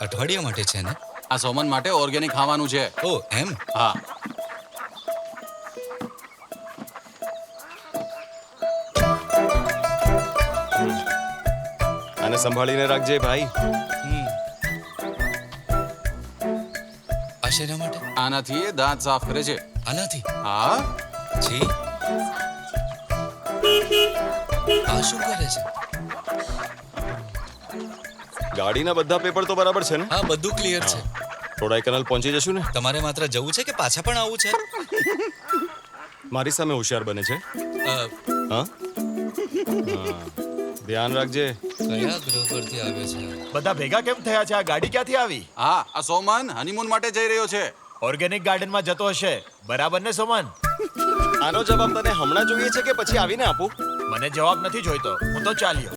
અઠવાડિયા માટે છે ને? આ સોમન માટે ઓર્ગેનિક ખાવાનું છે. ઓ એમ. હા. આને સંભાળીને રાખજે ભાઈ. આ શેના માટે? આનાથી એ દાંત સાફ કરે છે. આનાથી? હા. છી. આ શું કરે છે? ગાડીના બધા પેપર તો બરાબર છે ને? હા, બધું ક્લિયર છે. કોડાઈકનાલ પહોંચી જશું ને? તમારે માત્ર જવું છે કે પાછા પણ આવવું છે? મારી સામે હોશિયાર બને છે. અ, હા, ધ્યાન રાખજે. કયા ગ્રહ પરથી આવે છે? બધા ભેગા કેમ થયા છે? આ ગાડી ક્યાંથી આવી? હા, આ સોમન હનીમૂન માટે જઈ રહ્યો છે. ઓર્ગેનિક ગાર્ડનમાં જતો હશે, બરાબર ને સોમન? આનો જવાબ તને હમણાં જોઈએ છે કે પછી આવીને આપું? મને જવાબ નથી જોઈતો, હું તો ચાલ્યો.